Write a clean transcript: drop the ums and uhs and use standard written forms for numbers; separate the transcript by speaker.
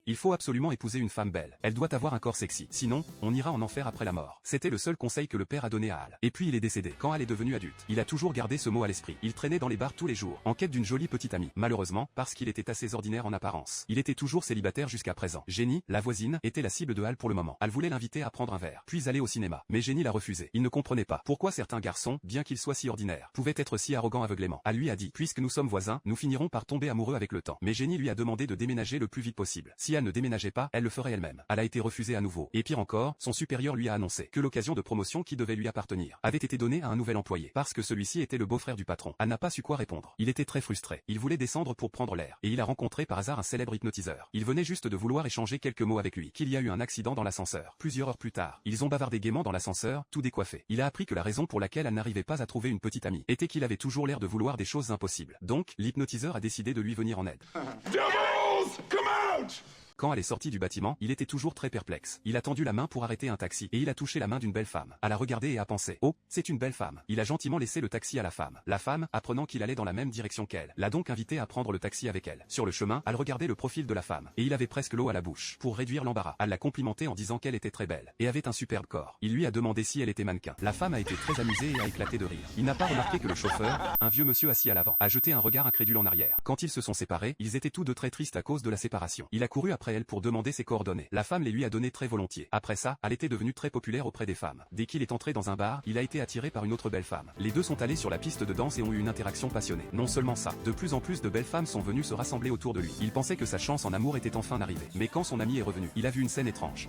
Speaker 1: Il faut absolument épouser une femme belle. Elle doit avoir un corps sexy. Sinon, on ira en enfer après la mort. C'était le seul conseil que le père a donné à Al. Et puis il est décédé. Quand Al est devenu adulte, il a toujours gardé ce mot à l'esprit. Il traînait dans les bars tous les jours, en quête d'une jolie petite amie. Malheureusement, parce qu'il était assez ordinaire en apparence, il était toujours célibataire jusqu'à présent. Jenny, la voisine, était la cible de Al pour le moment. Al voulait l'inviter à prendre un verre, puis aller au cinéma. Mais Jenny l'a refusé. Il ne comprenait pas pourquoi certains garçons, bien qu'ils soient si ordinaires, pouvaient être si arrogants aveuglément. Al lui a dit, puisque nous sommes voisins, nous finirons par tomber amoureux avec le temps. Mais Jenny lui a demandé de déménager le plus vite possible. Si Al ne déménageait pas, elle le ferait elle-même. Al a été refusée à nouveau. Et pire encore, son supérieur lui a annoncé que l'occasion de promotion qui devait lui appartenir avait été donnée à un nouvel employé, parce que celui-ci était le beau-frère du patron. Al n'a pas su quoi répondre. Il était très frustré. Il voulait descendre pour prendre l'air. Et il a rencontré par hasard un célèbre hypnotiseur. Il venait juste de vouloir échanger quelques mots avec lui. Qu'il y a eu un accident dans l'ascenseur. Plusieurs heures plus tard, ils ont bavardé gaiement dans l'ascenseur, tout décoiffé. Il a appris que la raison pour laquelle Al n'arrivait pas à trouver une petite amie était qu'il avait toujours l'air de vouloir des choses impossibles. Donc, l'hypnotiseur a décidé de lui venir en aide.
Speaker 2: Devils, come out!
Speaker 1: Quand elle est sortie du bâtiment, il était toujours très perplexe. Il a tendu la main pour arrêter un taxi, et il a touché la main d'une belle femme. Elle a regardé et a pensé, oh, c'est une belle femme. Il a gentiment laissé le taxi à la femme. La femme, apprenant qu'il allait dans la même direction qu'elle, l'a donc invité à prendre le taxi avec elle. Sur le chemin, elle regardait le profil de la femme, et il avait presque l'eau à la bouche. Pour réduire l'embarras, elle l'a complimenté en disant qu'elle était très belle, et avait un superbe corps. Il lui a demandé si elle était mannequin. La femme a été très amusée et a éclaté de rire. Il n'a pas remarqué que le chauffeur, un vieux monsieur assis à l'avant, a jeté un regard incrédule en arrière. Quand ils se sont séparés, ils étaient tous deux très tristes à cause de la séparation. Il a couru après elle pour demander ses coordonnées. La femme les lui a données très volontiers. Après ça, elle était devenue très populaire auprès des femmes. Dès qu'il est entré dans un bar, il a été attiré par une autre belle femme. Les deux sont allés sur la piste de danse et ont eu une interaction passionnée. Non seulement ça, de plus en plus de belles femmes sont venues se rassembler autour de lui. Il pensait que sa chance en amour était enfin arrivée. Mais quand son ami est revenu, il a vu une scène étrange.